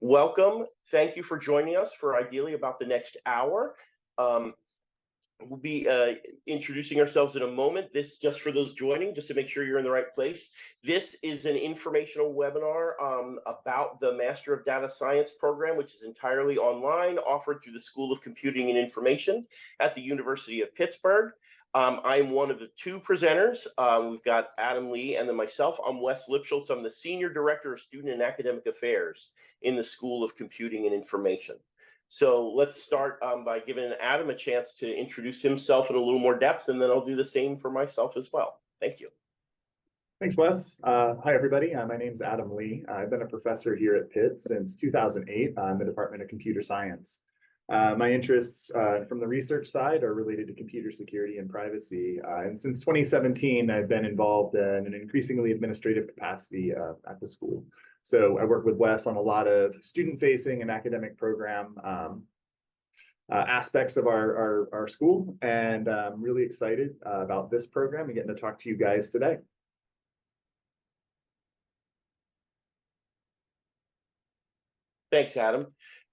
Welcome. Thank you for joining us for ideally about the next hour. Um, we'll be introducing ourselves in a moment. This, just for those joining, just to make sure you're in the right place. This is an informational webinar about the Master of Data Science program, which is entirely online, offered through the School of Computing and Information at the University of Pittsburgh. I'm one of the two presenters. We've got Adam Lee and then myself. I'm Wes Lipschultz. I'm the Senior Director of Student and Academic Affairs in the School of Computing and Information. So let's start by giving Adam a chance to introduce himself in a little more depth, and then I'll do the same for myself as well. Thank you. Thanks, Wes. Hi, everybody. My name's Adam Lee. I've been a professor here at Pitt since 2008 in the Department of Computer Science. My interests from the research side are related to computer security and privacy. And since 2017, I've been involved in an increasingly administrative capacity at the school. So I work with Wes on a lot of student-facing and academic program aspects of our school. And I'm really excited about this program and getting to talk to you guys today. Thanks, Adam.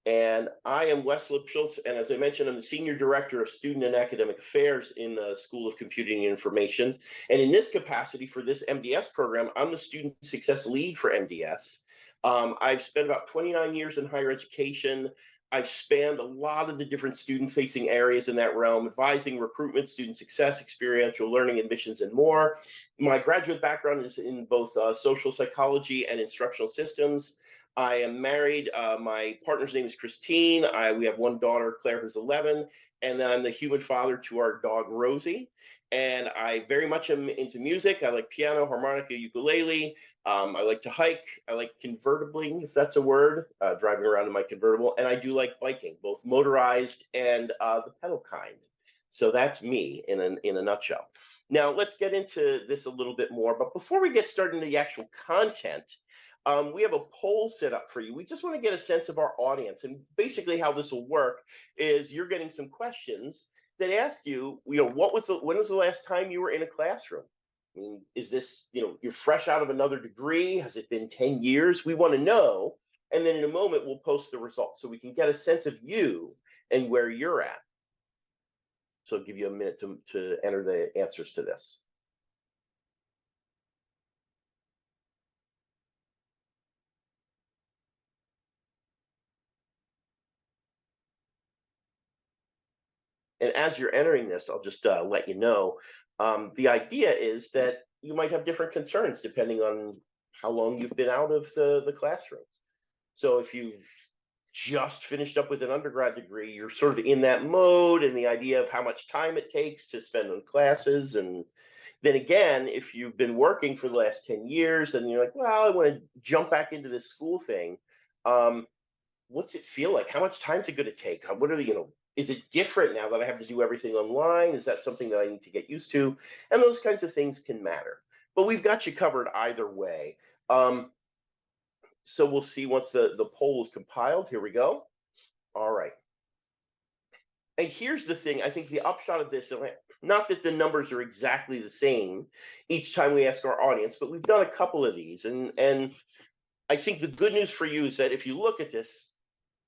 And I am Wes Lipschultz, and as I mentioned, I'm the Senior Director of Student and Academic Affairs in the School of Computing and Information. And in this capacity for this MDS program, I'm the Student Success Lead for MDS. I've spent about 29 years in higher education. I've spanned a lot of the different student-facing areas in that realm: advising, recruitment, student success, experiential learning, admissions, and more. My graduate background is in both social psychology and instructional systems. I am married. My partner's name is Christine. We have one daughter, Claire, who's 11, and then I'm the human father to our dog, Rosie. And I very much am into music. I like piano, harmonica, ukulele. I like to hike. I like convertibling, if that's a word, driving around in my convertible. And I do like biking, both motorized and the pedal kind. So that's me in a nutshell. Now, let's get into this a little bit more. But before we get started into the actual content, we have a poll set up for you. We just want to get a sense of our audience. And basically how this will work is you're getting some questions that ask you, when was the last time you were in a classroom? I mean, is this, you're fresh out of another degree? Has it been 10 years? We want to know. And then in a moment, we'll post the results so we can get a sense of you and where you're at. So I'll give you a minute to enter the answers to this. And as you're entering this, I'll just let you know, the idea is that you might have different concerns depending on how long you've been out of the classroom. So if you've just finished up with an undergrad degree, you're sort of in that mode, and the idea of how much time it takes to spend on classes. And then again, if you've been working for the last 10 years and you're like, well, I want to jump back into this school thing, what's it feel like? How much time is it going to take? What are the, is it different now that I have to do everything online? Is that something that I need to get used to? And those kinds of things can matter. But we've got you covered either way. So we'll see once the poll is compiled. Here we go. All right. And here's the thing. I think the upshot of this, not that the numbers are exactly the same each time we ask our audience, but we've done a couple of these. And I think the good news for you is that if you look at this,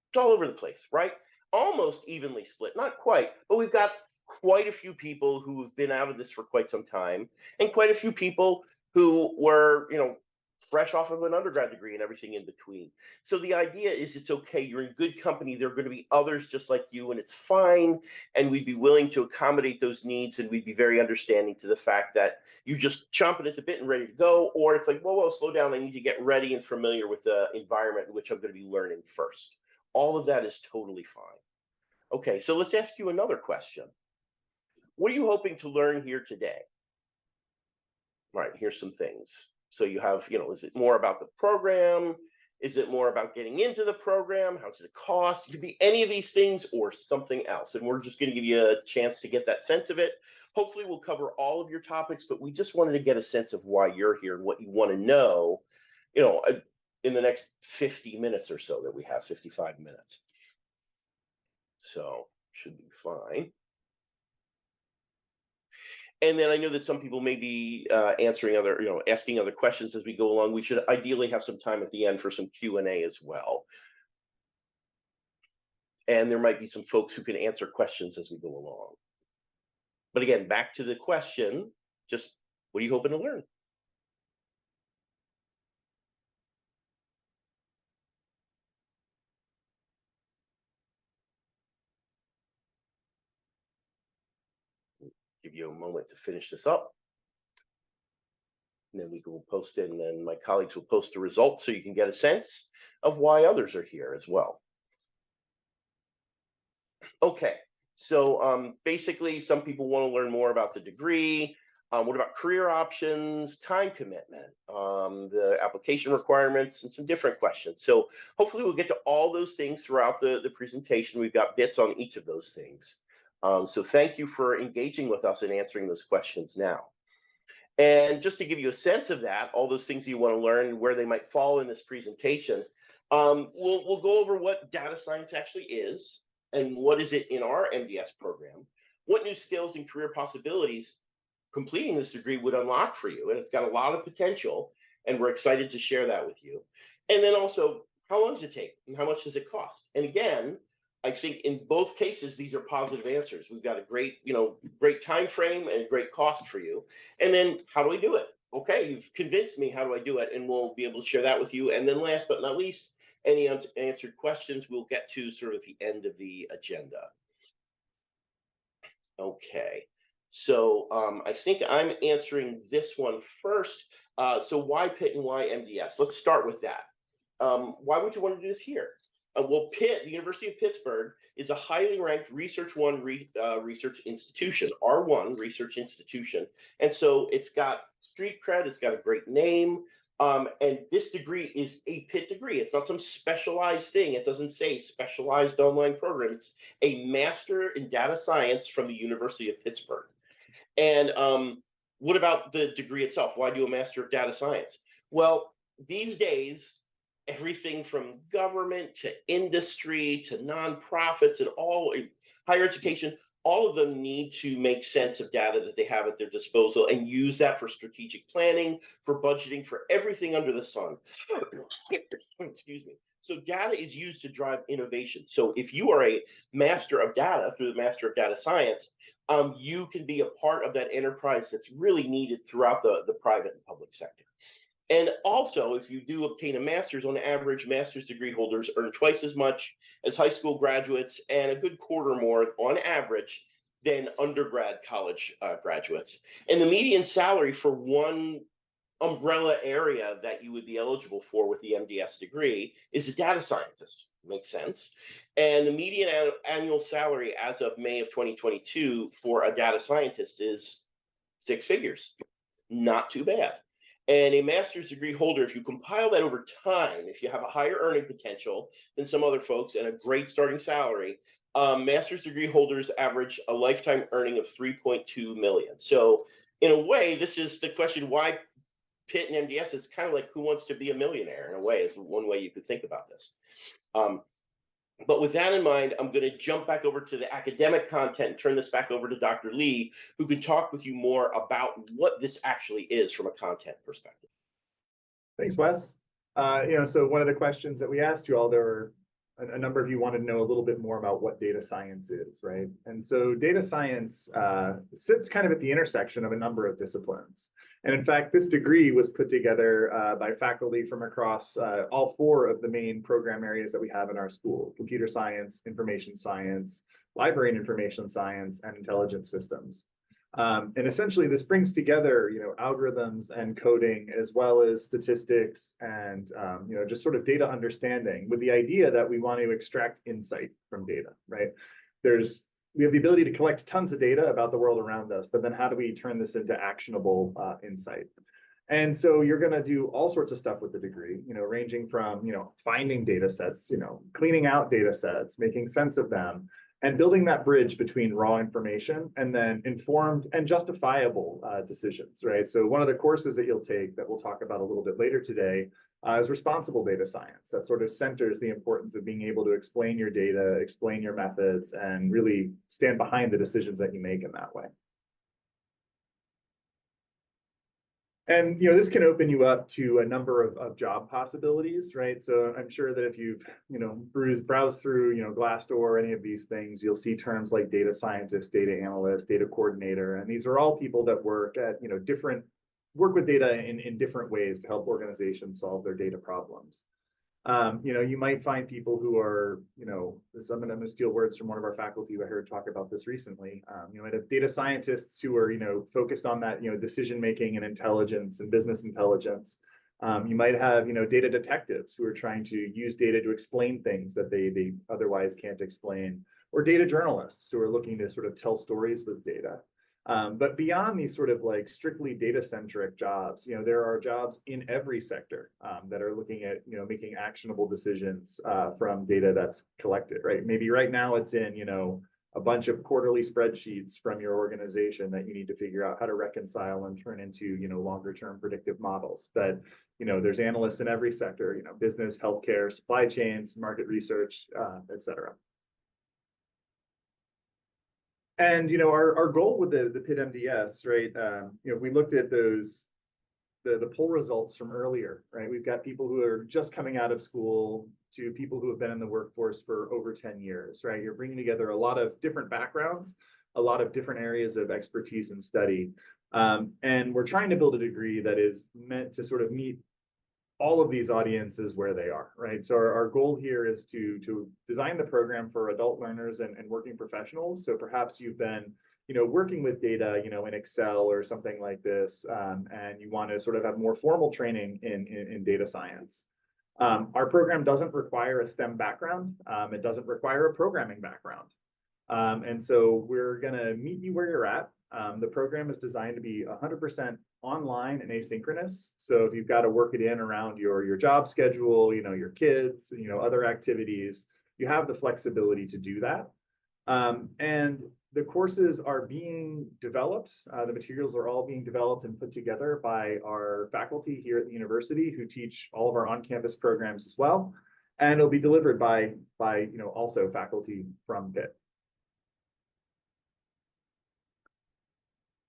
it's all over the place, right? Almost evenly split, not quite, but we've got quite a few people who have been out of this for quite some time, and quite a few people who were, fresh off of an undergrad degree and everything in between. So the idea is it's okay. You're in good company. There are going to be others just like you, and it's fine. And we'd be willing to accommodate those needs, and we'd be very understanding to the fact that you just chomping at the bit and ready to go, or it's like, whoa, slow down. I need to get ready and familiar with the environment in which I'm going to be learning first. All of that is totally fine. Okay, so let's ask you another question. What are you hoping to learn here today? All right, here's some things. So you have, is it more about the program? Is it more about getting into the program? How much does it cost? It could be any of these things or something else. And we're just going to give you a chance to get that sense of it. Hopefully we'll cover all of your topics, but we just wanted to get a sense of why you're here and what you want to know, in the next 50 minutes or so that we have, 55 minutes. So should be fine. And then I know that some people may be answering other, asking other questions as we go along. We should ideally have some time at the end for some Q&A as well. And there might be some folks who can answer questions as we go along. But again, back to the question, just what are you hoping to learn? Give you a moment to finish this up. And then we will post it, and then my colleagues will post the results so you can get a sense of why others are here as well. Okay, so basically, some people want to learn more about the degree. What about career options, time commitment, the application requirements, and some different questions. So hopefully we'll get to all those things throughout the presentation. We've got bits on each of those things. So thank you for engaging with us and answering those questions now. And just to give you a sense of that, all those things you want to learn, where they might fall in this presentation, we'll go over what data science actually is and what is it in our MDS program, what new skills and career possibilities completing this degree would unlock for you. And it's got a lot of potential, and we're excited to share that with you. And then also, how long does it take and how much does it cost? And again, I think in both cases, these are positive answers. We've got a great, great time frame and great cost for you. And then how do we do it? Okay, you've convinced me. How do I do it? And we'll be able to share that with you. And then last but not least, any unanswered questions we'll get to sort of at the end of the agenda. Okay, so I think I'm answering this one first. So why Pitt and why MDS? Let's start with that. Why would you want to do this here? Well, Pitt, the University of Pittsburgh, is a highly ranked Research One research institution, R1 research institution. And so it's got street cred, it's got a great name. And this degree is a Pitt degree. It's not some specialized thing. It doesn't say specialized online program. It's a master in data science from the University of Pittsburgh. And what about the degree itself? Why do a master of data science? Well, these days, everything from government to industry to nonprofits and all higher education, all of them need to make sense of data that they have at their disposal and use that for strategic planning, for budgeting, for everything under the sun. Excuse me. So data is used to drive innovation. So if you are a master of data through the Master of Data Science, you can be a part of that enterprise that's really needed throughout the private and public sector. And also, if you do obtain a master's, on average, master's degree holders earn twice as much as high school graduates and a good quarter more on average than undergrad college graduates. And the median salary for one umbrella area that you would be eligible for with the MDS degree is a data scientist. Makes sense. And the median annual salary as of May of 2022 for a data scientist is 6 figures. Not too bad. And a master's degree holder, if you compile that over time, if you have a higher earning potential than some other folks and a great starting salary, master's degree holders average a lifetime earning of 3.2 million. So in a way, this is the question why Pitt and MDS is kind of like who wants to be a millionaire in a way. It's one way you could think about this. But with that in mind, I'm going to jump back over to the academic content and turn this back over to Dr. Lee, who can talk with you more about what this actually is from a content perspective. Thanks, Wes. So one of the questions that we asked you all, there were a number of you wanted to know a little bit more about what data science is, right? And so data science sits kind of at the intersection of a number of disciplines. And in fact, this degree was put together by faculty from across all 4 of the main program areas that we have in our school: computer science, information science, library and information science, and intelligence systems. And essentially, this brings together, algorithms and coding, as well as statistics and, just sort of data understanding, with the idea that we want to extract insight from data, right? We have the ability to collect tons of data about the world around us, but then how do we turn this into actionable insight? And so you're going to do all sorts of stuff with the degree, ranging from, finding data sets, cleaning out data sets, making sense of them, and building that bridge between raw information and then informed and justifiable decisions, right? So one of the courses that you'll take that we'll talk about a little bit later today is responsible data science. That sort of centers the importance of being able to explain your data, explain your methods, and really stand behind the decisions that you make in that way. And this can open you up to a number of job possibilities, right? So I'm sure that if you've browsed through Glassdoor or any of these things, you'll see terms like data scientist, data analyst, data coordinator, and these are all people that work at different work with data in different ways to help organizations solve their data problems. You might find people who are, I'm going to steal words from one of our faculty who I heard talk about this recently. You might have data scientists who are, focused on that, decision making and intelligence and business intelligence. You might have, data detectives who are trying to use data to explain things that they otherwise can't explain, or data journalists who are looking to sort of tell stories with data. But beyond these sort of like strictly data-centric jobs, there are jobs in every sector that are looking at, making actionable decisions from data that's collected, right? Maybe right now it's in, a bunch of quarterly spreadsheets from your organization that you need to figure out how to reconcile and turn into, longer term predictive models. But, there's analysts in every sector, business, healthcare, supply chains, market research, et cetera. And our goal with the PID MDS, right? If we looked at those the poll results from earlier, right? We've got people who are just coming out of school to people who have been in the workforce for over 10 years, right? You're bringing together a lot of different backgrounds, a lot of different areas of expertise and study. And we're trying to build a degree that is meant to sort of meet all of these audiences where they are, right? So our goal here is to design the program for adult learners and working professionals. So perhaps you've been, working with data, in Excel or something like this, and you want to sort of have more formal training in data science. Our program doesn't require a STEM background. It doesn't require a programming background. And so we're going to meet you where you're at. The program is designed to be 100% online and asynchronous. So if you've got to work it in around your job schedule, your kids, other activities, you have the flexibility to do that. And the courses are being developed. The materials are all being developed and put together by our faculty here at the university who teach all of our on-campus programs as well. And it'll be delivered by also faculty from Pitt.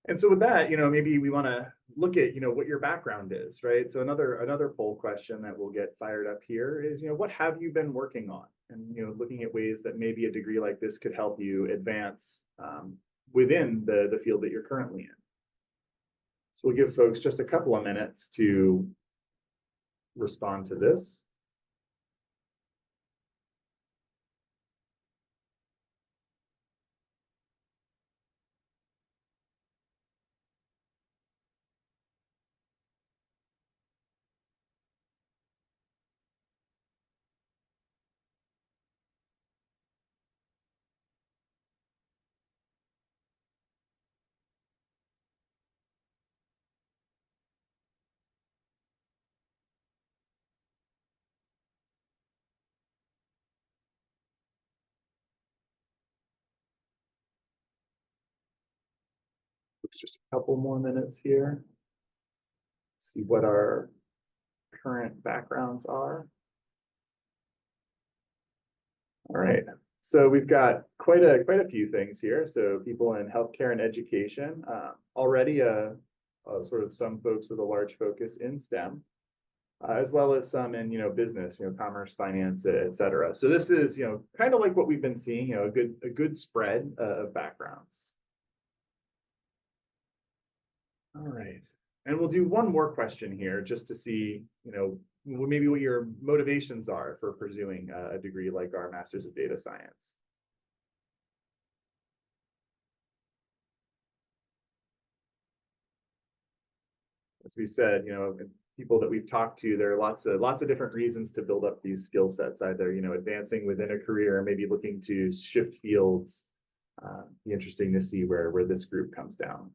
And so with that, maybe we want to look at, what your background is, right? So another poll question that will get fired up here is, what have you been working on? And, looking at ways that maybe a degree like this could help you advance within the field that you're currently in. So we'll give folks just a couple of minutes to respond to this. Just a couple more minutes here. See what our current backgrounds are. All right. So we've got quite a few things here. So people in healthcare and education, already sort of some folks with a large focus in STEM, as well as some in business, commerce, finance, et cetera. So this is kind of like what we've been seeing, a good spread of backgrounds. All right. And we'll do one more question here just to see, maybe what your motivations are for pursuing a degree like our Masters of Data Science. As we said, people that we've talked to, there are lots of different reasons to build up these skill sets, either, advancing within a career, or maybe looking to shift fields. Be interesting to see where this group comes down.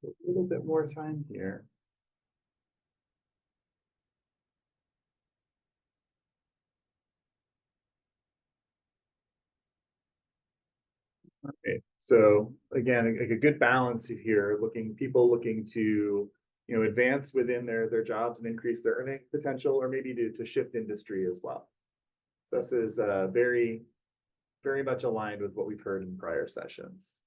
A little bit more time here. Right. So again, a good balance here, people looking to, advance within their jobs and increase their earning potential, or maybe to shift industry as well. This is very much aligned with what we've heard in prior sessions.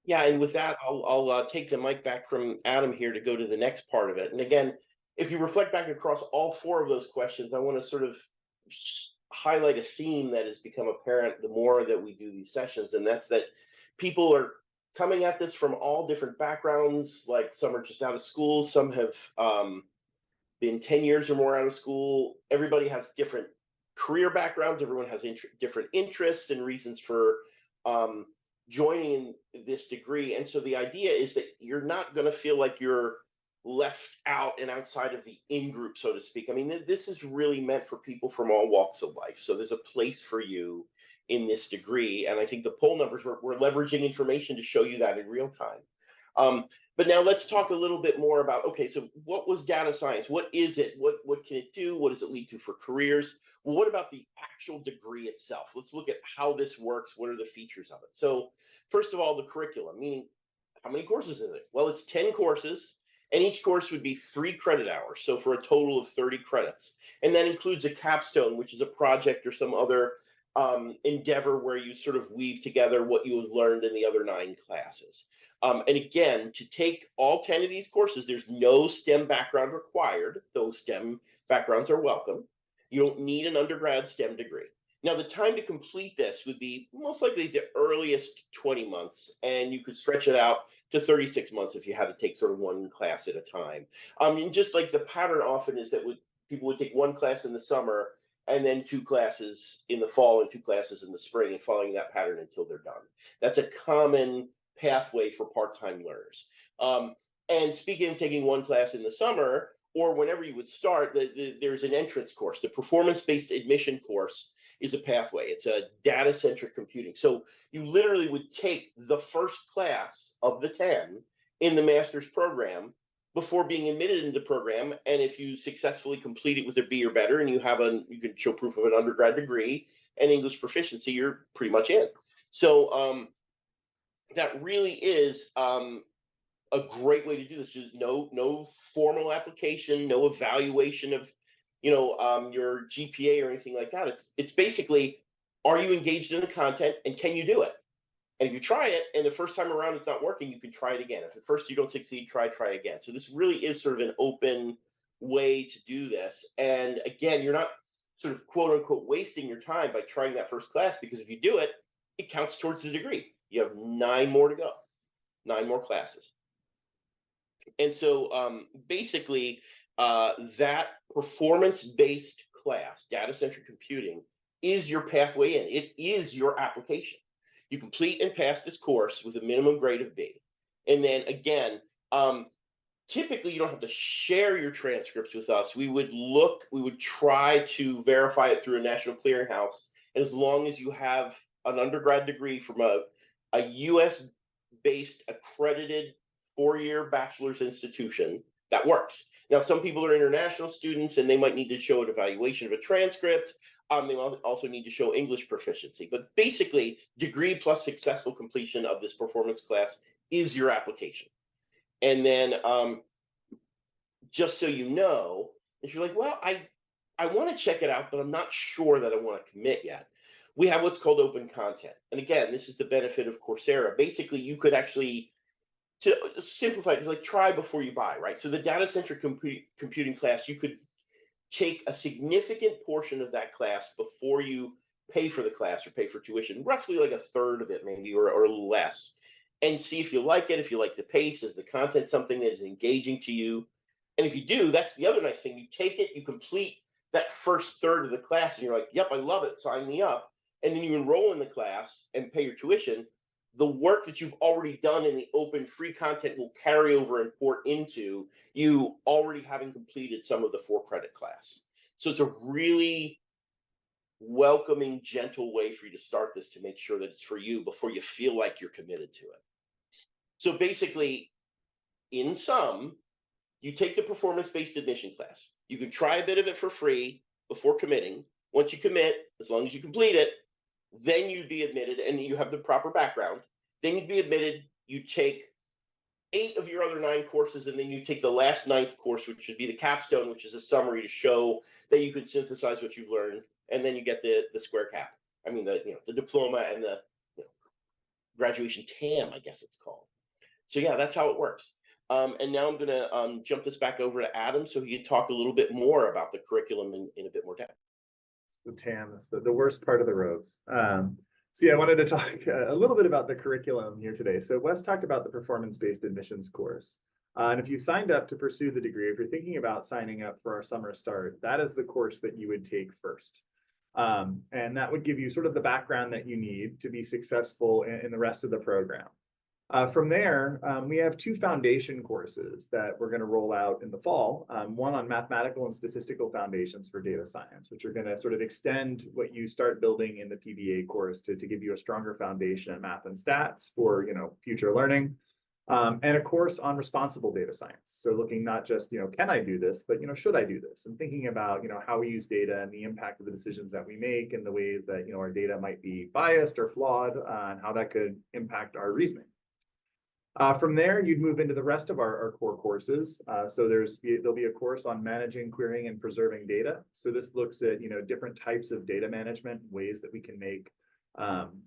Yeah, and with that, I'll take the mic back from Adam here to go to the next part of it. And again, if you reflect back across all four of those questions, I want to sort of highlight a theme that has become apparent the more that we do these sessions, and that's that people are coming at this from all different backgrounds. Like some are just out of school, some have been 10 years or more out of school. Everybody has different career backgrounds. Everyone has different interests and reasons for um, joining this degree. And so the idea is that you're not going to feel like you're left out and outside of the in group, so to speak. I mean, this is really meant for people from all walks of life. So there's a place for you in this degree. And I think the poll numbers, we're leveraging information to show you that in real time. But now let's talk a little bit more about, okay, so what was data science? What is it? What can it do? What does it lead to for careers? Well, what about the actual degree itself? Let's look at how this works. What are the features of it? So first of all, the curriculum, meaning how many courses is it? Well, it's 10 courses, and each course would be 3 credit hours. So for a total of 30 credits. And that includes a capstone, which is a project or some other endeavor where you sort of weave together what you have learned in the other 9 classes. And again, to take all 10 of these courses, there's no STEM background required. Those STEM backgrounds are welcome. You don't need an undergrad STEM degree. Now, the time to complete this would be most likely the earliest 20 months, and you could stretch it out to 36 months if you had to take sort of one class at a time. And just like the pattern often is that people would take one class in the summer and then 2 classes in the fall and 2 classes in the spring, and following that pattern until they're done. That's a common pathway for part-time learners. And speaking of taking one class in the summer, or whenever you would start, there's an entrance course. The performance-based admission course is a pathway. It's a data-centric computing. So you literally would take the first class of the 10 in the master's program before being admitted into the program. And if you successfully complete it with a B or better, and you can show proof of an undergrad degree and English proficiency, you're pretty much in. So that really is a great way to do this. There's no formal application, no evaluation of your GPA or anything like that. It's basically, are you engaged in the content and can you do it? And if you try it and the first time around it's not working, you can try it again. If at first you don't succeed, try again. So this really is sort of an open way to do this. And again, you're not sort of quote unquote wasting your time by trying that first class, because if you do it, it counts towards the degree. You have 9 more to go, 9 more classes. And so basically, that performance-based class, data-centric computing, is your pathway in. It is your application. You complete and pass this course with a minimum grade of B. And then again, typically you don't have to share your transcripts with us. We would try to verify it through a national clearinghouse. And as long as you have an undergrad degree from a US-based accredited 4-year bachelor's institution, that works. Now, some people are international students and they might need to show an evaluation of a transcript. They also need to show English proficiency. But basically, degree plus successful completion of this performance class is your application. And then just so you know, if you're like, well, I want to check it out, but I'm not sure that I want to commit yet, we have what's called open content. And again, this is the benefit of Coursera. Basically, you could actually, to simplify it, it's like try before you buy, right? So the data-centric computing class, you could take a significant portion of that class before you pay for the class or pay for tuition, roughly like a third of it maybe, or less, and see if you like it, if you like the pace, is the content something that is engaging to you. And if you do, that's the other nice thing. You take it, you complete that first third of the class, and you're like, yep, I love it, sign me up. And then you enroll in the class and pay your tuition. The work that you've already done in the open free content will carry over and port into you already having completed some of the 4-credit class. So it's a really welcoming, gentle way for you to start this, to make sure that it's for you before you feel like you're committed to it. So basically, in sum, you take the performance-based admission class. You can try a bit of it for free before committing. Once you commit, as long as you complete it, then you'd be admitted, and you have the proper background. Then you'd be admitted. You take 8 of your other 9 courses, and then you take the last ninth course, which would be the capstone, which is a summary to show that you can synthesize what you've learned, and then you get the square cap. I mean, the diploma and the you know, graduation tam, I guess it's called. So yeah, that's how it works. And now I'm going to jump this back over to Adam so he can talk a little bit more about the curriculum in a bit more depth. The TAM, that's the worst part of the robes. So yeah, I wanted to talk a little bit about the curriculum here today. So Wes talked about the performance-based admissions course. And if you signed up to pursue the degree, if you're thinking about signing up for our summer start, that is the course that you would take first. And that would give you sort of the background that you need to be successful in the rest of the program. From there, we have 2 foundation courses that we're going to roll out in the fall. One on mathematical and statistical foundations for data science, which are going to sort of extend what you start building in the PBA course to give you a stronger foundation in math and stats for future learning. And a course on responsible data science. So looking not just, can I do this, but, should I do this? And thinking about, how we use data and the impact of the decisions that we make and the ways that, our data might be biased or flawed and how that could impact our reasoning. From there, you'd move into the rest of our core courses. So there'll be a course on managing, querying, and preserving data. So this looks at different types of data management, ways that we can make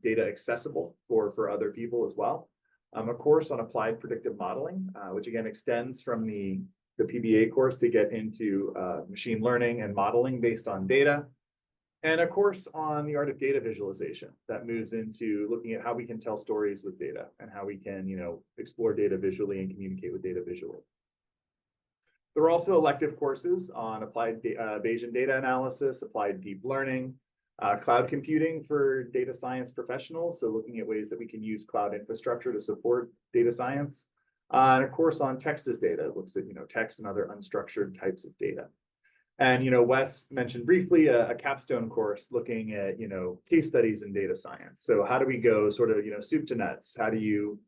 data accessible for other people as well. A course on applied predictive modeling, which again extends from the PBA course to get into machine learning and modeling based on data. And a course on the art of data visualization that moves into looking at how we can tell stories with data and how we can, explore data visually and communicate with data visually. There are also elective courses on applied Bayesian data analysis, applied deep learning, cloud computing for data science professionals. So looking at ways that we can use cloud infrastructure to support data science. And a course on text as data, looks at, text and other unstructured types of data. And, Wes mentioned briefly a capstone course looking at, case studies in data science. So how do we go sort of, soup to nuts? How do you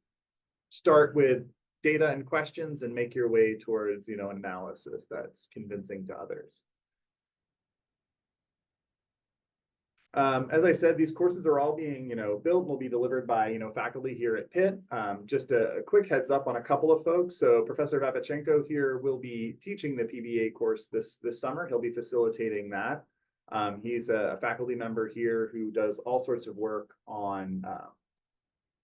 start with data and questions and make your way towards, an analysis that's convincing to others? As I said, these courses are all being, built and will be delivered by, faculty here at Pitt. Just a quick heads up on a couple of folks. So Professor Vavachenko here will be teaching the PBA course this summer. He'll be facilitating that. He's a faculty member here who does all sorts of work on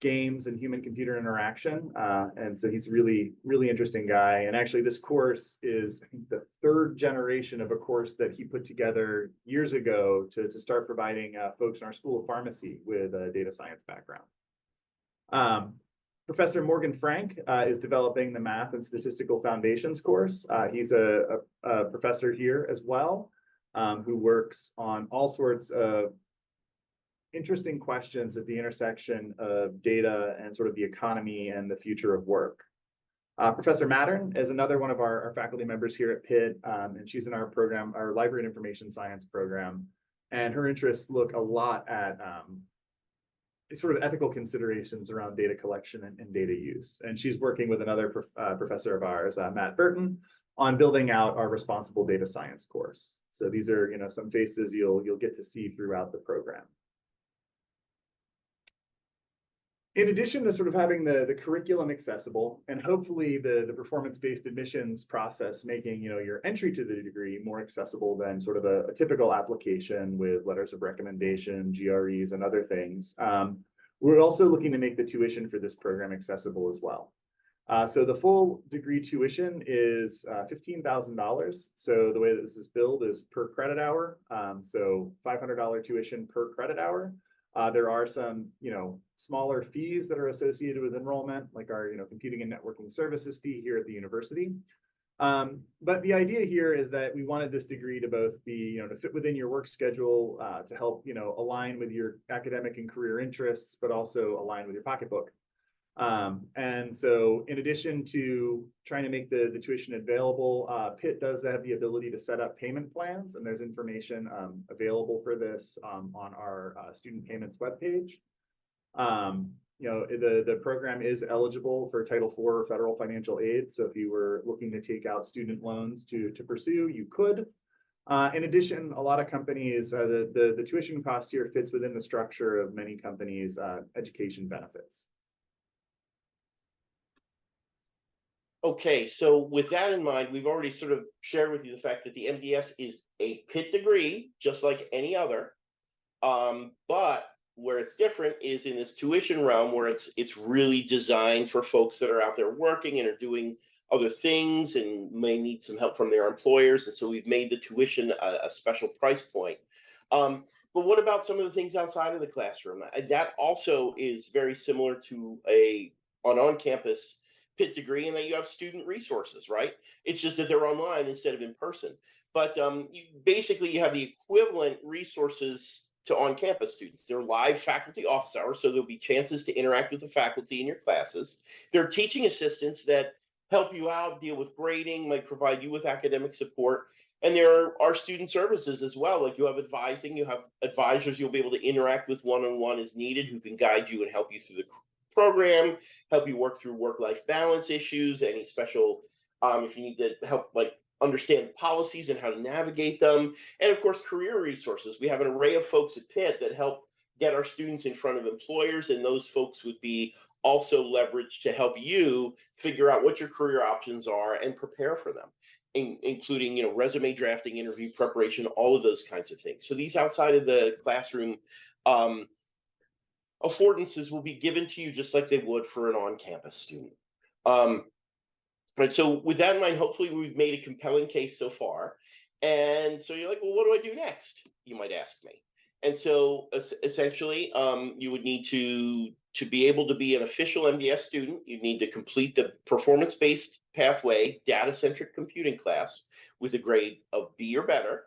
games and human-computer interaction. And so he's a really, really interesting guy. And actually this course is, I think, the 3rd generation of a course that he put together years ago to start providing folks in our School of Pharmacy with a data science background. Professor Morgan Frank is developing the Math and Statistical Foundations course. He's a professor here as well, who works on all sorts of interesting questions at the intersection of data and sort of the economy and the future of work. Professor Mattern is another one of our faculty members here at Pitt, and she's in our program, our Library and Information Science program. And her interests look a lot at sort of ethical considerations around data collection and data use. And she's working with another professor of ours, Matt Burton, on building out our responsible data science course. So these are, some faces you'll get to see throughout the program. In addition to sort of having the curriculum accessible and hopefully the performance-based admissions process making your entry to the degree more accessible than sort of a typical application with letters of recommendation, GREs, and other things, we're also looking to make the tuition for this program accessible as well. So the full degree tuition is $15,000. So the way that this is billed is per credit hour. So $500 tuition per credit hour. There are some, smaller fees that are associated with enrollment, like our, computing and networking services fee here at the university. But the idea here is that we wanted this degree to both be, to fit within your work schedule, to help, align with your academic and career interests, but also align with your pocketbook. And so in addition to trying to make the tuition available, Pitt does have the ability to set up payment plans, and there's information available for this on our student payments webpage. The program is eligible for Title IV federal financial aid. So if you were looking to take out student loans to pursue, you could. In addition, a lot of companies, the tuition cost here fits within the structure of many companies' education benefits. Okay, so with that in mind, we've already sort of shared with you the fact that the MDS is a Pitt degree, just like any other. But where it's different is in this tuition realm, where it's really designed for folks that are out there working and are doing other things and may need some help from their employers. And so we've made the tuition a special price point. But what about some of the things outside of the classroom? That also is very similar to an on-campus Pitt degree, in that you have student resources, right? It's just that they're online instead of in person. But basically, you have the equivalent resources to on-campus students. They're live faculty office hours, so there'll be chances to interact with the faculty in your classes. There are teaching assistants that help you out, deal with grading, might provide you with academic support. And there are student services as well. Like you have advising, you have advisors you'll be able to interact with one-on-one as needed, who can guide you and help you through the program, help you work through work-life balance issues, any special, if you need to help like understand policies and how to navigate them. And of course, career resources. We have an array of folks at Pitt that help get our students in front of employers, and those folks would be also leveraged to help you figure out what your career options are and prepare for them, including resume drafting, interview preparation, all of those kinds of things. So these outside of the classroom affordances will be given to you just like they would for an on-campus student. Right. So with that in mind, hopefully we've made a compelling case so far. And so you're like, well, what do I do next? You might ask me. And so essentially, you would need to be able to be an official MDS student. You need to complete the performance-based pathway data-centric computing class with a grade of B or better.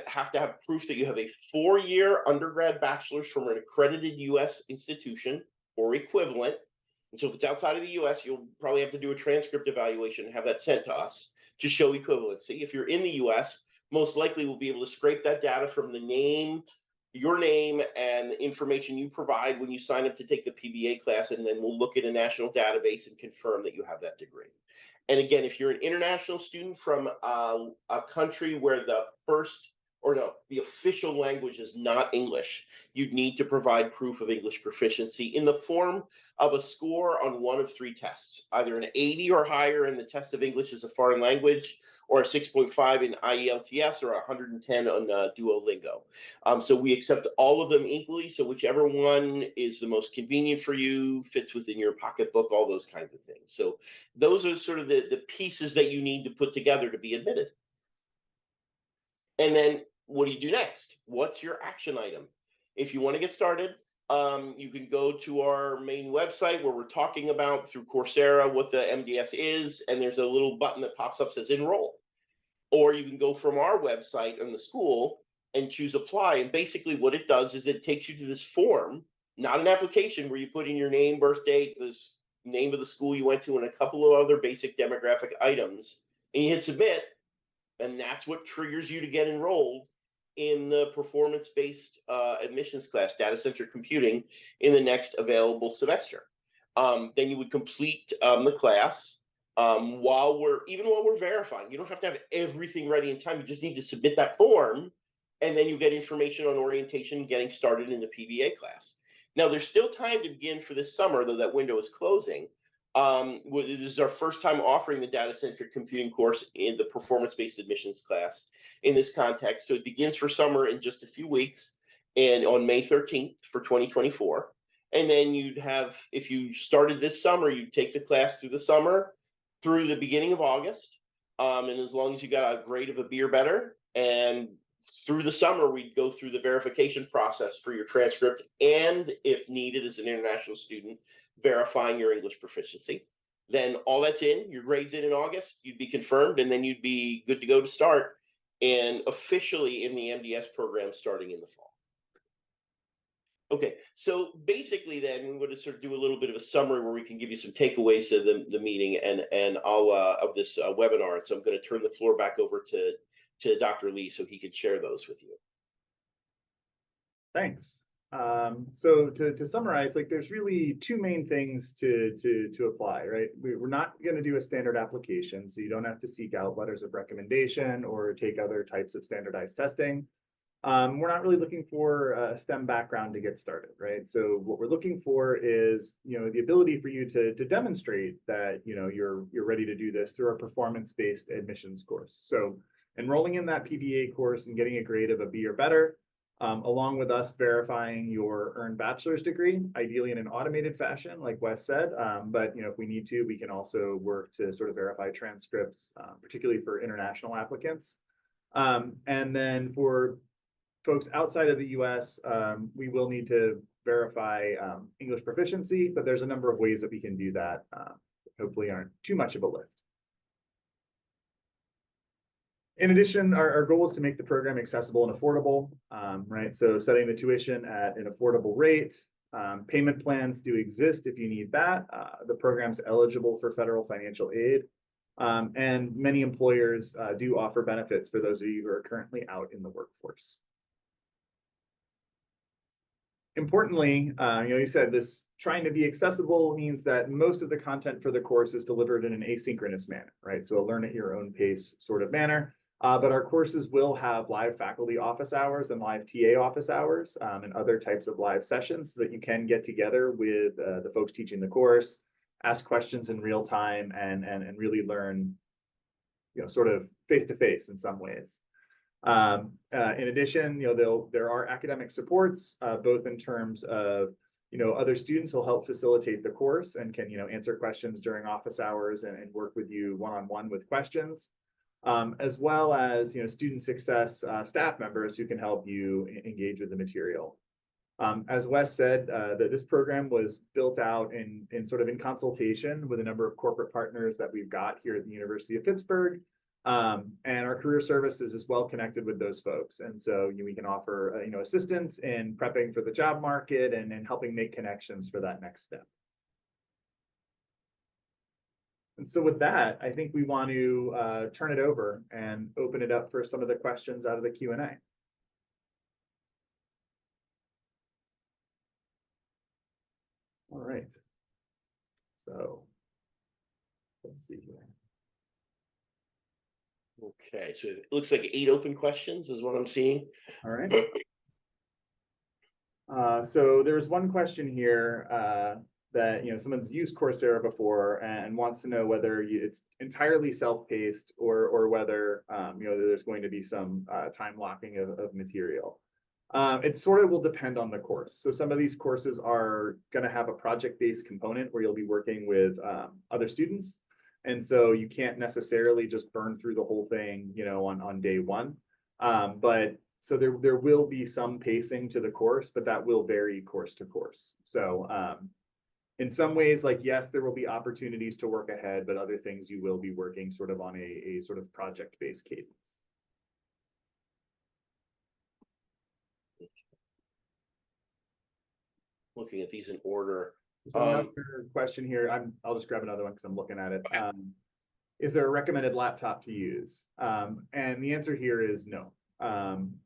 Have to have proof that you have a 4-year undergrad bachelor's from an accredited U.S. institution or equivalent. And so if it's outside of the U.S., you'll probably have to do a transcript evaluation and have that sent to us to show equivalency. If you're in the U.S., most likely we'll be able to scrape that data from your name and the information you provide when you sign up to take the PBA class, and then we'll look at a national database and confirm that you have that degree. And again, if you're an international student from a country where the official language is not English, you'd need to provide proof of English proficiency in the form of a score on one of 3 tests, either an 80 or higher in the test of English as a foreign language, or a 6.5 in IELTS, or 110 on Duolingo. So we accept all of them equally. So whichever one is the most convenient for you, fits within your pocketbook, all those kinds of things. So those are sort of the pieces that you need to put together to be admitted. And then what do you do next? What's your action item? If you want to get started, you can go to our main website where we're talking about through Coursera what the MDS is, and there's a little button that pops up that says enroll. Or you can go from our website in the school and choose apply. And basically what it does is it takes you to this form, not an application, where you put in your name, birth date, this name of the school you went to, and a couple of other basic demographic items, and you hit submit, and that's what triggers you to get enrolled in the performance-based admissions class, data-centric computing, in the next available semester. Then you would complete the class while we're verifying. You don't have to have everything ready in time. You just need to submit that form, and then you get information on orientation, getting started in the PBA class. Now, there's still time to begin for this summer, though that window is closing. This is our first time offering the data-centric computing course in the performance-based admissions class in this context. So it begins for summer in just a few weeks, and on May 13th for 2024. And then if you started this summer, you'd take the class through the summer, through the beginning of August. And as long as you got a grade of a B or better, and through the summer, we'd go through the verification process for your transcript, and if needed as an international student, verifying your English proficiency. Then all that's in, your grades in August, you'd be confirmed, and then you'd be good to go to start and officially in the MDS program starting in the fall. Okay, so basically then we want to sort of do a little bit of a summary where we can give you some takeaways of the meeting and all of this webinar. And so I'm going to turn the floor back over to Dr. Lee so he can share those with you. Thanks. So to summarize, like there's really two main things to apply, right? We're not going to do a standard application, so you don't have to seek out letters of recommendation or take other types of standardized testing. We're not really looking for a STEM background to get started, right? So what we're looking for is, the ability for you to demonstrate that, you're ready to do this through a performance-based admissions course. So enrolling in that PBA course and getting a grade of a B or better, along with us verifying your earned bachelor's degree, ideally in an automated fashion, like Wes said. But if we need to, we can also work to sort of verify transcripts, particularly for international applicants. And then for folks outside of the US, we will need to verify English proficiency, but there's a number of ways that we can do that. Hopefully aren't too much of a lift. In addition, our goal is to make the program accessible and affordable, right? So setting the tuition at an affordable rate. Payment plans do exist if you need that. The program's eligible for federal financial aid. And many employers do offer benefits for those of you who are currently out in the workforce. Importantly, you said this trying to be accessible means that most of the content for the course is delivered in an asynchronous manner, right? So a learn at your own pace sort of manner. But our courses will have live faculty office hours and live TA office hours and other types of live sessions so that you can get together with the folks teaching the course, ask questions in real time, and really learn, sort of face to face in some ways. In addition, there are academic supports, both in terms of, other students will help facilitate the course and can, answer questions during office hours and work with you one-on-one with questions, as well as, student success staff members who can help you engage with the material. As Wes said, that this program was built out in sort of in consultation with a number of corporate partners that we've got here at the University of Pittsburgh. And our career services is well connected with those folks. And so we can offer, assistance in prepping for the job market and helping make connections for that next step. And so with that, I think we want to turn it over and open it up for some of the questions out of the Q&A. All right. So let's see here. Okay, so it looks like 8 open questions is what I'm seeing. All right. So there's one question here that someone's used Coursera before and wants to know whether it's entirely self-paced or whether there's going to be some time locking of material. It sort of will depend on the course. So some of these courses are going to have a project-based component where you'll be working with other students. And so you can't necessarily just burn through the whole thing, on day one. But so there will be some pacing to the course, but that will vary course to course. So in some ways, like, yes, there will be opportunities to work ahead, but other things you will be working sort of on a sort of project-based cadence. Looking at these in order. There's another question here. I'll just grab another one because I'm looking at it. Is there a recommended laptop to use? And the answer here is no.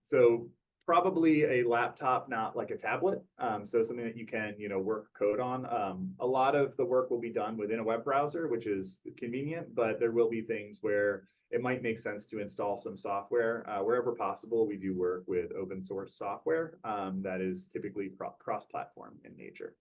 So probably a laptop, not like a tablet. So something that you can, work code on. A lot of the work will be done within a web browser, which is convenient, but there will be things where it might make sense to install some software. Wherever possible, we do work with open source software that is typically cross-platform in nature.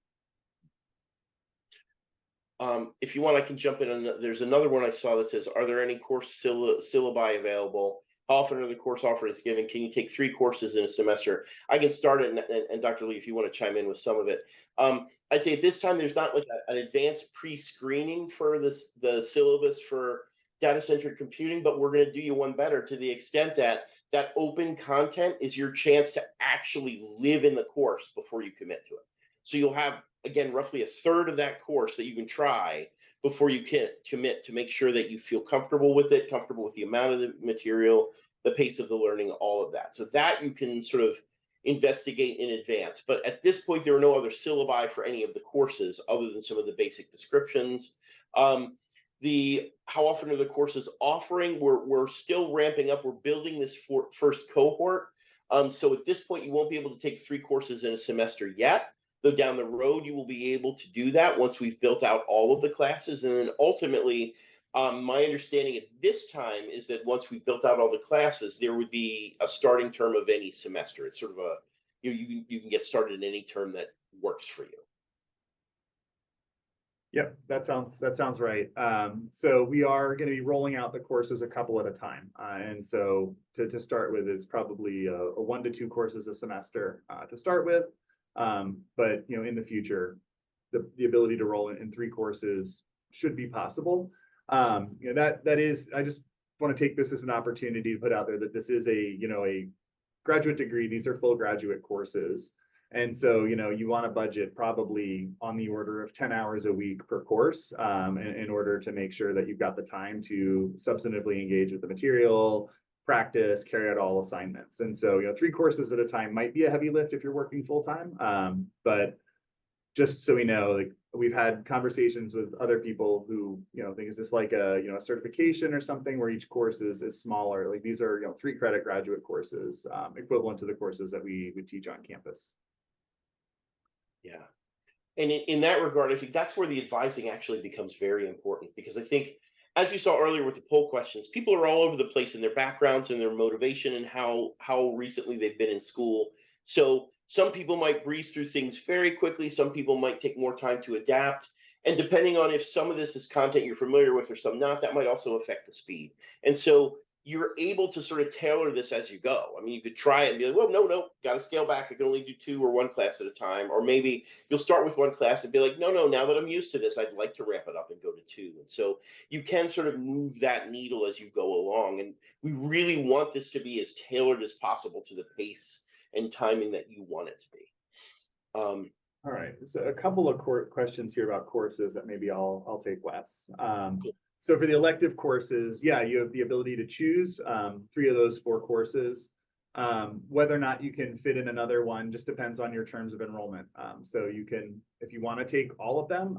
If you want, I can jump in. There's another one I saw that says, are there any course syllabi available? How often are the course offerings given? Can you take 3 courses in a semester? I can start it, and Dr. Lee, if you want to chime in with some of it. I'd say at this time, there's not like an advanced pre-screening for the syllabus for data-centric computing, but we're going to do you one better to the extent that that open content is your chance to actually live in the course before you commit to it. So you'll have, again, roughly a third of that course that you can try before you can commit to make sure that you feel comfortable with it, comfortable with the amount of the material, the pace of the learning, all of that. So that you can sort of investigate in advance. But at this point, there are no other syllabi for any of the courses other than some of the basic descriptions. How often are the courses offering? We're still ramping up. We're building this first cohort. So at this point, you won't be able to take 3 courses in a semester yet, though down the road you will be able to do that once we've built out all of the classes. And then ultimately, my understanding at this time is that once we've built out all the classes, there would be a starting term of any semester. It's sort of a you can get started in any term that works for you. Yep, that sounds right. So we are going to be rolling out the courses a couple at a time, and so to start with, it's probably a 1 to 2 courses a semester to start with. But in the future, the ability to roll in 3 courses should be possible. That is, I just want to take this as an opportunity to put out there that this is a graduate degree. These are full graduate courses. And so, you want to budget probably on the order of 10 hours a week per course, in order to make sure that you've got the time to substantively engage with the material, practice, carry out all assignments. And so, 3 courses at a time might be a heavy lift if you're working full time. But just so we know, like, we've had conversations with other people who, think, is this like a certification or something where each course is smaller? Like, these are, 3 credit graduate courses, equivalent to the courses that we would teach on campus. Yeah. And in that regard, I think that's where the advising actually becomes very important, because I think, as you saw earlier with the poll questions, people are all over the place in their backgrounds and their motivation and how recently they've been in school. So some people might breeze through things very quickly. Some people might take more time to adapt. And depending on if some of this is content you're familiar with or some not, that might also affect the speed. And so you're able to sort of tailor this as you go. I mean, you could try it and be like, well, no, got to scale back. I can only do 2 or 1 class at a time. Or maybe you'll start with 1 class and be like, no, now that I'm used to this, I'd like to ramp it up and go to 2. And so you can sort of move that needle as you go along. And we really want this to be as tailored as possible to the pace and timing that you want it to be. All right, so a couple of questions here about courses that maybe I'll take less. So for the elective courses, yeah, you have the ability to choose 3 of those 4 courses. Whether or not you can fit in another one just depends on your terms of enrollment. So you can, if you want to take all of them,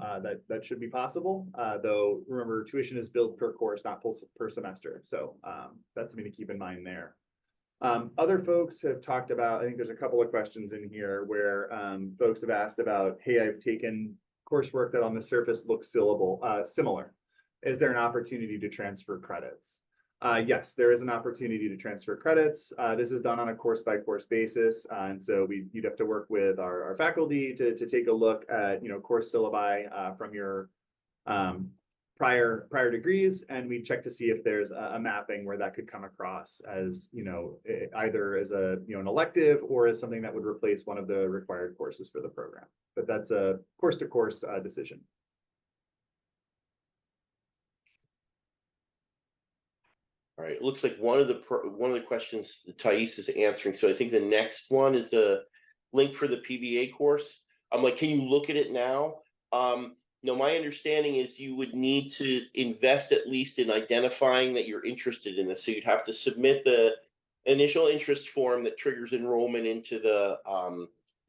that should be possible. Though remember, tuition is billed per course, not per semester. So that's something to keep in mind there. Other folks have talked about, I think there's a couple of questions in here where folks have asked about, hey, I've taken coursework that on the surface looks similar. Is there an opportunity to transfer credits? Yes, there is an opportunity to transfer credits. This is done on a course-by-course basis. And so you'd have to work with our faculty to take a look at, course syllabi from your prior degrees, and we check to see if there's a mapping where that could come across as either as an elective or as something that would replace one of the required courses for the program. But that's a course-to-course decision. All right, it looks like one of the questions that Thais is answering. So I think the next one is the link for the PBA course. I'm like, can you look at it now? No, my understanding is you would need to invest at least in identifying that you're interested in this. So you'd have to submit the initial interest form that triggers enrollment into the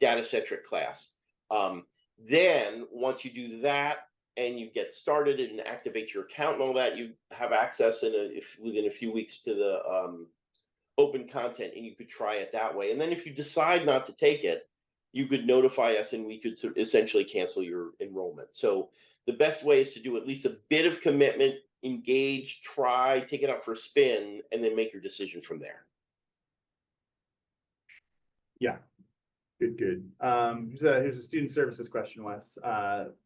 data-centric class. Then once you do that and you get started and activate your account and all that, you have access within a few weeks to the open content, and you could try it that way. And then if you decide not to take it, you could notify us and we could essentially cancel your enrollment. So the best way is to do at least a bit of commitment, engage, try, take it out for a spin, and then make your decision from there. Yeah, good. Here's a student services question, Wes,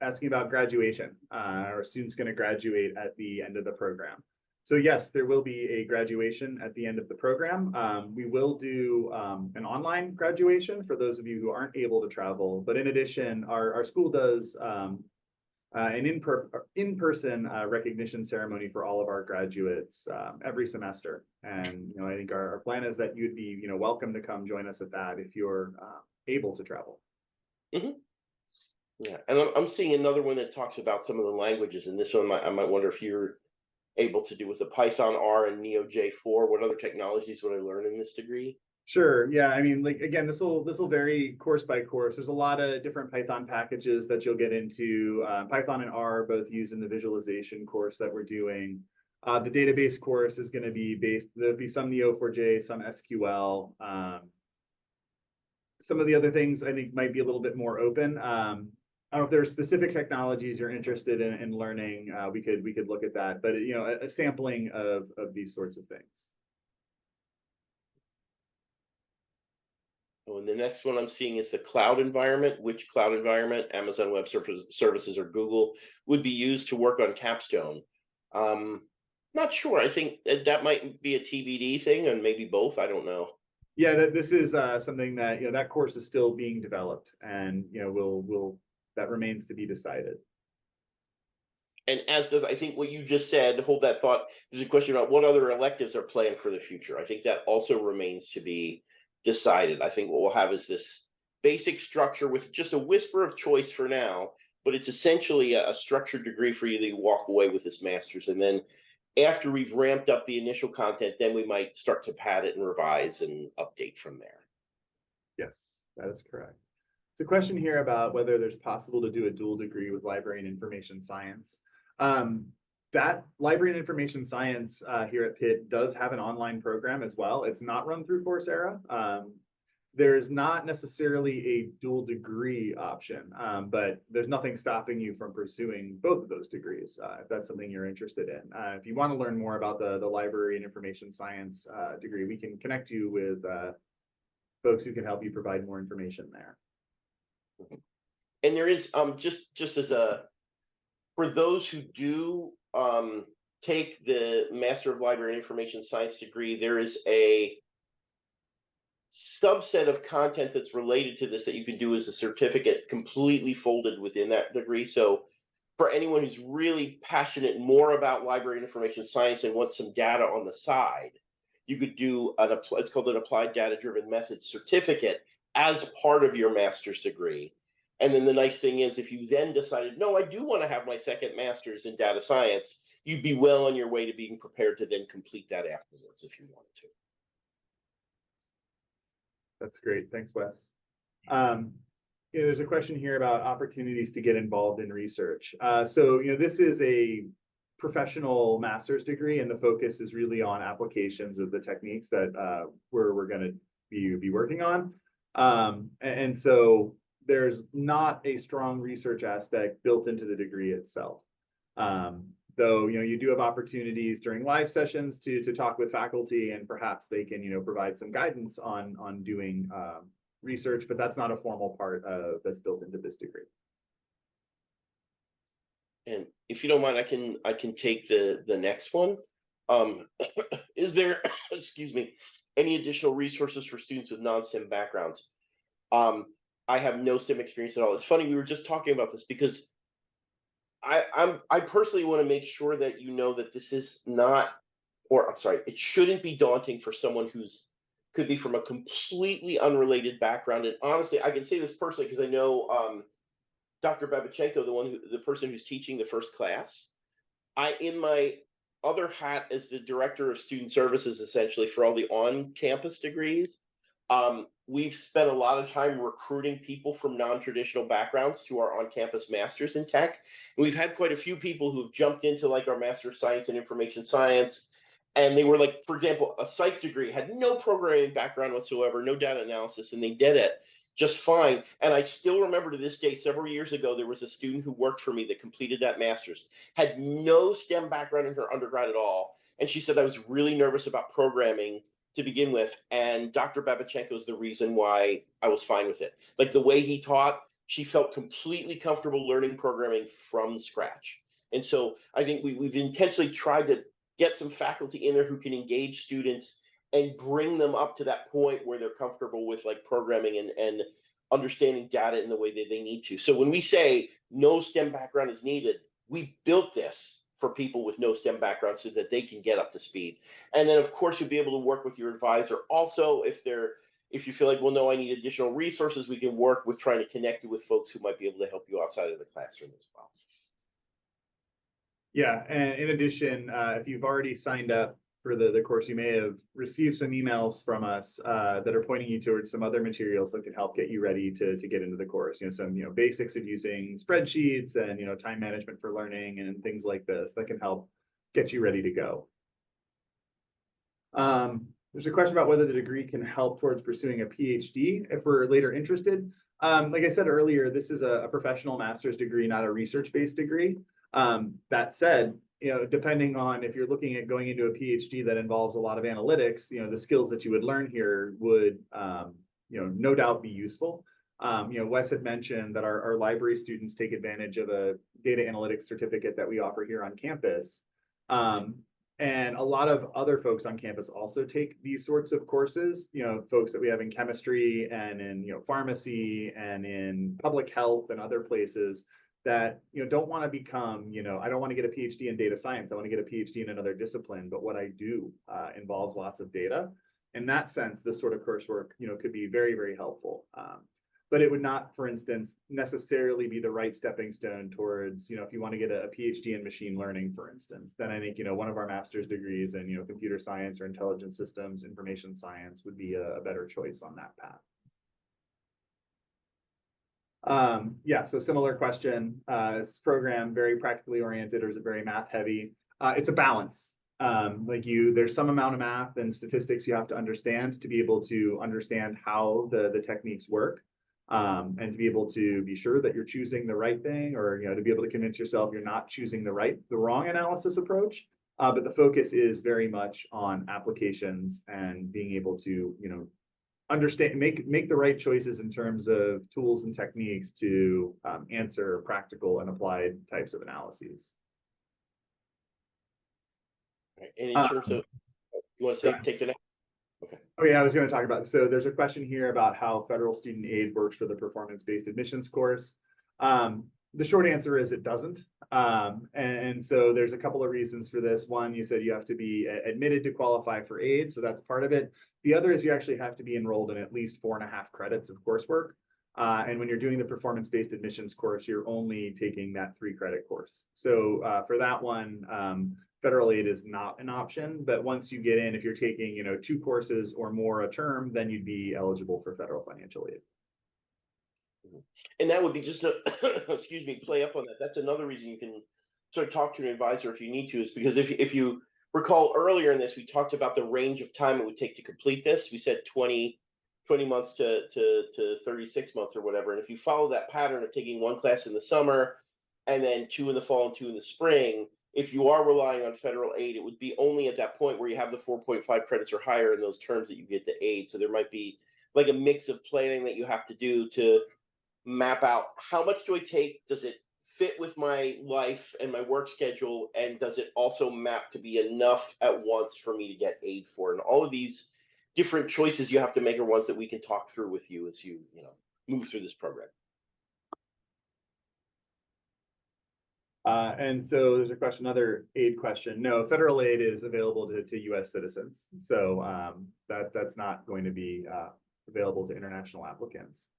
asking about graduation. Are students going to graduate at the end of the program? So yes, there will be a graduation at the end of the program. We will do an online graduation for those of you who aren't able to travel. But in addition, our school does an in-person recognition ceremony for all of our graduates every semester. And I think our plan is that you'd be welcome to come join us at that if you're able to travel. Mm-hmm. Yeah, and I'm seeing another one that talks about some of the languages, and this one I might wonder if you're able to do with the Python, R, and Neo J4. What other technologies would I learn in this degree? Sure. Yeah. I mean, like, again, this will vary course by course. There's a lot of different Python packages that you'll get into. Python and R are both used in the visualization course that we're doing. The database course is going to be there'll be some Neo4j, some SQL. Some of the other things I think might be a little bit more open. I don't know if there are specific technologies you're interested in learning. We could look at that, but you know, a sampling of these sorts of things. Oh, and the next one I'm seeing is the cloud environment. Which cloud environment, Amazon Web Services or Google, would be used to work on Capstone? Um, Not sure. I think that might be a TBD thing, and maybe both. I don't know. Yeah, this is something that, you know, that course is still being developed, and you know, will that remains to be decided. And as does, I think what you just said, hold that thought. There's a question about what other electives are planned for the future. I think that also remains to be decided. I think what we'll have is this basic structure with just a whisper of choice for now, but it's essentially a structured degree for you that you walk away with this master's. And then after we've ramped up the initial content, then we might start to pad it and revise and update from there. Yes, that is correct. It's a question here about whether there's possible to do a dual degree with library and information science. That library and information science here at Pitt does have an online program as well. It's not run through Coursera. There's not necessarily a dual degree option, but there's nothing stopping you from pursuing both of those degrees if that's something you're interested in. If you want to learn more about the library and information science degree, we can connect you with folks who can help you provide more information there. And there is just as a for those who do take the Master of Library and Information Science degree, there is a subset of content that's related to this that you can do as a certificate completely folded within that degree. So for anyone who's really passionate more about library and information science and wants some data on the side, you could do it's called an applied data driven methods certificate as part of your master's degree. And then the nice thing is, if you then decided, no, I do want to have my second master's in data science, you'd be well on your way to being prepared to then complete that afterwards if you wanted to. That's great. Thanks, Wes. You know, there's a question here about opportunities to get involved in research. So, you know, this is a professional master's degree, and the focus is really on applications of the techniques that we're going to be working on. And so there's not a strong research aspect built into the degree itself. Though, you know, you do have opportunities during live sessions to talk with faculty, and perhaps they can, you know, provide some guidance on doing research, but that's not a formal part that's built into this degree. And if you don't mind, I can take the next one. Is there, excuse me, any additional resources for students with non-STEM backgrounds? I have no STEM experience at all. It's funny, we were just talking about this because I personally want to make sure that you know that this is not, or I'm sorry, it shouldn't be daunting for someone who's could be from a completely unrelated background. And honestly, I can say this personally because I know Dr. Babachenko, the person who's teaching the first class. In my other hat as the director of student services, essentially for all the on-campus degrees, we've spent a lot of time recruiting people from non-traditional backgrounds to our on-campus masters in tech. And we've had quite a few people who have jumped into like our Master of Science and Information Science. And they were like, for example, a psych degree, had no programming background whatsoever, no data analysis, and they did it just fine. And I still remember to this day, several years ago, there was a student who worked for me that completed that master's, had no STEM background in her undergrad at all. And she said, I was really nervous about programming to begin with. And Dr. Babachenko is the reason why I was fine with it. Like the way he taught, she felt completely comfortable learning programming from scratch. And so I think we've intentionally tried to get some faculty in there who can engage students and bring them up to that point where they're comfortable with like programming and understanding data in the way that they need to. So when we say no STEM background is needed, we built this for people with no STEM background so that they can get up to speed. And then of course you'll be able to work with your advisor also if you feel like, well, no, I need additional resources, we can work with trying to connect you with folks who might be able to help you outside of the classroom as well. Yeah, and in addition, if you've already signed up for the course, you may have received some emails from us that are pointing you towards some other materials that can help get you ready to get into the course. You know, some basics of using spreadsheets and time management for learning and things like this that can help get you ready to go. There's a question about whether the degree can help towards pursuing a PhD if we're later interested. Like I said earlier, this is a professional master's degree, not a research-based degree. That said, depending on if you're looking at going into a PhD that involves a lot of analytics, the skills that you would learn here would, no doubt be useful. Wes had mentioned that our library students take advantage of a data analytics certificate that we offer here on campus. And a lot of other folks on campus also take these sorts of courses, folks that we have in chemistry and in, pharmacy and in public health and other places that, don't want to become, I don't want to get a PhD in data science. I want to get a PhD in another discipline, but what I do involves lots of data. In that sense, this sort of coursework, could be very, very helpful. But it would not, for instance, necessarily be the right stepping stone towards, if you want to get a PhD in machine learning, for instance, then I think, one of our master's degrees in, computer science or intelligence systems, information science would be a better choice on that path. Yeah, so similar question. Is this program very practically oriented or is it very math heavy? It's a balance. There's some amount of math and statistics you have to understand to be able to understand how the techniques work. And to be able to be sure that you're choosing the right thing, or to be able to convince yourself you're not choosing the wrong analysis approach. But the focus is very much on applications and being able to understand, make the right choices in terms of tools and techniques to answer practical and applied types of analyses. And in terms of, you want to say take the next? Okay. Oh yeah, I was going to talk about, so there's a question here about how federal student aid works for the performance-based admissions course. The short answer is it doesn't. And so there's a couple of reasons for this. One, you said you have to be admitted to qualify for aid, so that's part of it. The other is you actually have to be enrolled in at least 4.5 credits of coursework. And when you're doing the performance-based admissions course, you're only taking that 3-credit course. So for that one, federal aid is not an option, but once you get in, if you're taking, 2 courses or more a term, then you'd be eligible for federal financial aid. And that would be just a, excuse me, play up on that. That's another reason you can sort of talk to an advisor if you need to, is because if you recall earlier in this, we talked about the range of time it would take to complete this. We said 20 months to 36 months or whatever. And if you follow that pattern of taking 1 class in the summer and then 2 in the fall and 2 in the spring, if you are relying on federal aid, it would be only at that point where you have the 4.5 credits or higher in those terms that you get the aid. So there might be like a mix of planning that you have to do to map out how much do I take? Does it fit with my life and my work schedule? And does it also map to be enough at once for me to get aid for? And all of these different choices you have to make are ones that we can talk through with you as you move through this program. And so there's a question, another aid question. No, federal aid is available to U.S. citizens. So that's not going to be available to international applicants.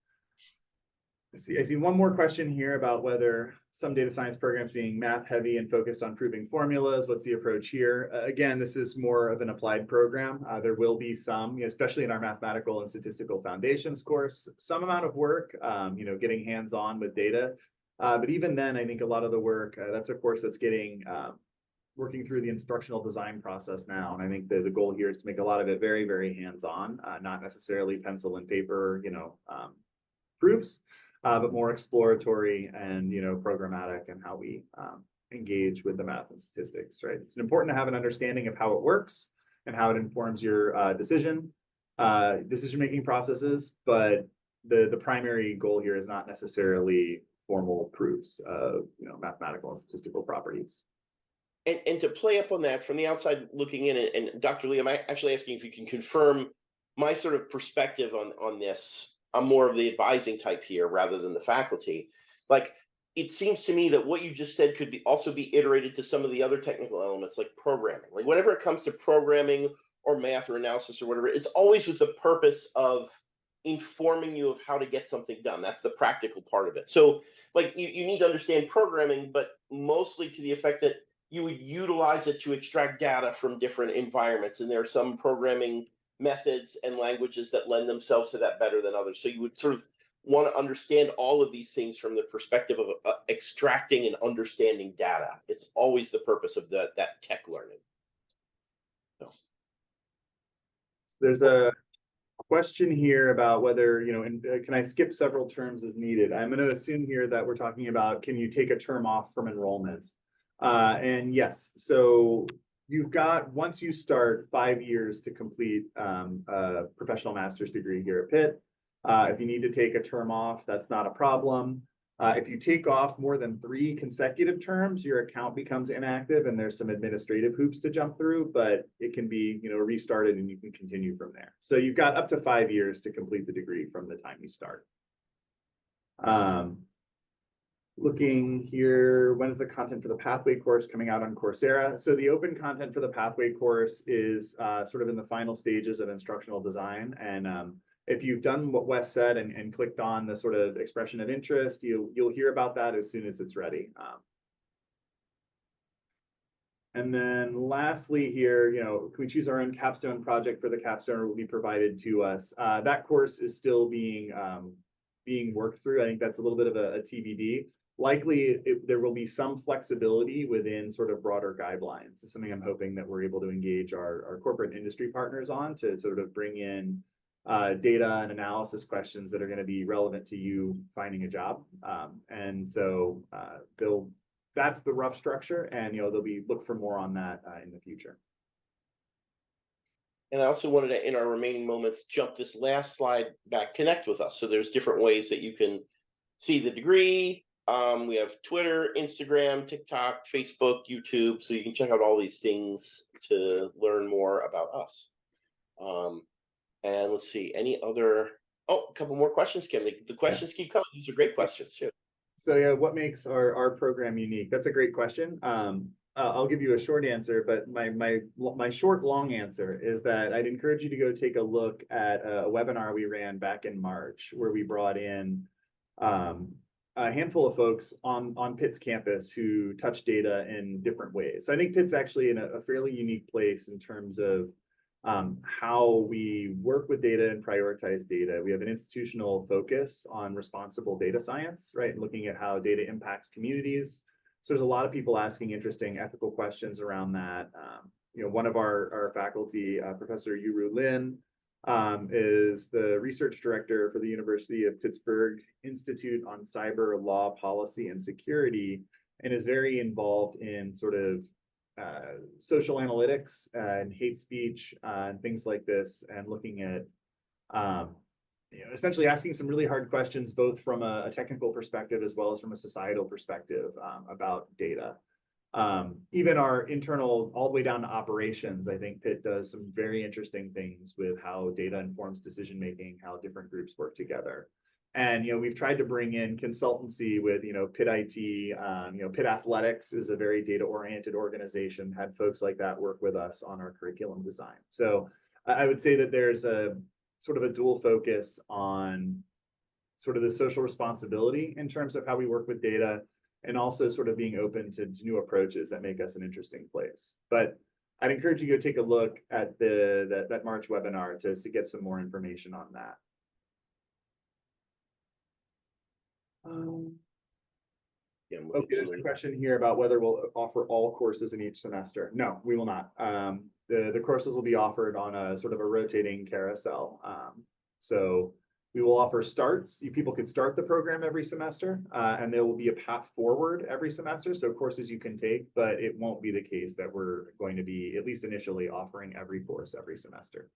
I see one more question here about whether some data science programs being math heavy and focused on proving formulas. What's the approach here? Again, this is more of an applied program. There will be some, especially in our mathematical and statistical foundations course, some amount of work, getting hands-on with data. But even then, I think a lot of the work, that's a course that's getting working through the instructional design process now. And I think the goal here is to make a lot of it very, very hands-on, not necessarily pencil and paper, proofs, but more exploratory and, programmatic and how we engage with the math and statistics, right? It's important to have an understanding of how it works and how it informs your decision-making processes. But the primary goal here is not necessarily formal proofs of mathematical and statistical properties. And to play up on that from the outside looking in, and Dr. Lee, I'm actually asking if you can confirm my sort of perspective on this. I'm more of the advising type here rather than the faculty. Like, it seems to me that what you just said could also be iterated to some of the other technical elements like programming. Like whenever it comes to programming or math or analysis or whatever, it's always with the purpose of informing you of how to get something done. That's the practical part of it. So like you need to understand programming, but mostly to the effect that you would utilize it to extract data from different environments. And there are some programming methods and languages that lend themselves to that better than others. So you would sort of want to understand all of these things from the perspective of extracting and understanding data. It's always the purpose of that tech learning. So. There's a question here about whether, and can I skip several terms as needed? I'm going to assume here that we're talking about, can you take a term off from enrollment? And yes, so you've got, once you start, 5 years to complete a professional master's degree here at Pitt. If you need to take a term off, that's not a problem. If you take off more than 3 consecutive terms, your account becomes inactive and there's some administrative hoops to jump through, but it can be, restarted and you can continue from there. So you've got up to 5 years to complete the degree from the time you start. Looking here, when is the content for the Pathway course coming out on Coursera? So the open content for the Pathway course is sort of in the final stages of instructional design. And if you've done what Wes said and clicked on the sort of expression of interest, you'll hear about that as soon as it's ready. And then lastly here, can we choose our own capstone project for the capstone will be provided to us? That course is still being worked through. I think that's a little bit of a TBD. Likely there will be some flexibility within sort of broader guidelines. It's something I'm hoping that we're able to engage our corporate industry partners on to sort of bring in data and analysis questions that are going to be relevant to you finding a job. And so that's the rough structure, and they'll be look for more on that in the future. And I also wanted to, in our remaining moments, jump this last slide back, connect with us. So there's different ways that you can see the degree. We have Twitter, Instagram, TikTok, Facebook, YouTube. So you can check out all these things to learn more about us. And let's see, any other, a couple more questions, Kim. The questions keep coming. These are great questions too. So yeah, what makes our program unique? That's a great question. I'll give you a short answer, but my short long answer is that I'd encourage you to go take a look at a webinar we ran back in March, where we brought in a handful of folks on Pitt's campus who touch data in different ways. So I think Pitt's actually in a fairly unique place in terms of how we work with data and prioritize data. We have an institutional focus on responsible data science, right? And looking at how data impacts communities. So there's a lot of people asking interesting ethical questions around that. One of our faculty, Professor Yuru Lin, is the research director for the University of Pittsburgh Institute on Cyber Law, Policy, and Security, and is very involved in sort of social analytics and hate speech and things like this, and looking at essentially asking some really hard questions, both from a technical perspective as well as from a societal perspective about data. Even our internal, all the way down to operations, I think Pitt does some very interesting things with how data informs decision making, how different groups work together. And we've tried to bring in consultancy with Pitt IT. Pitt Athletics is a very data-oriented organization. Had folks like that work with us on our curriculum design. So I would say that there's a sort of a dual focus on sort of the social responsibility in terms of how we work with data, and also sort of being open to new approaches that make us an interesting place. But I'd encourage you to go take a look at that March webinar to get some more information on that. Okay, there's a question here about whether we'll offer all courses in each semester. No, we will not. The courses will be offered on a sort of a rotating carousel. So we will offer starts. People can start the program every semester, and there will be a path forward every semester. So courses you can take, but it won't be the case that we're going to be, at least initially, offering every course every semester.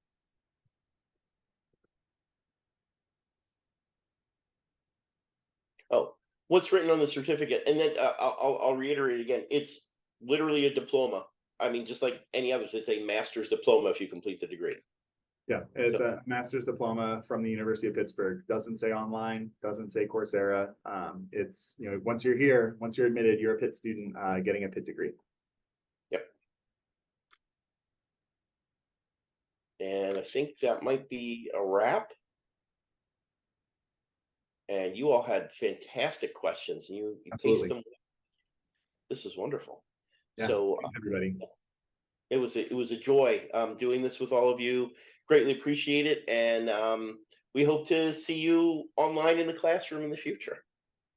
Oh, what's written on the certificate? And then I'll reiterate again, it's literally a diploma. I mean, just like any others, it's a master's diploma if you complete the degree. Yeah, it's a master's diploma from the University of Pittsburgh. Doesn't say online, doesn't say Coursera. It's, once you're here, once you're admitted, you're a Pitt student getting a Pitt degree. Yep. And I think that might be a wrap. And you all had fantastic questions, and you faced them. This is wonderful. Yeah, so thanks, everybody. It was a joy doing this with all of you. Greatly appreciate it, and we hope to see you online in the classroom in the future.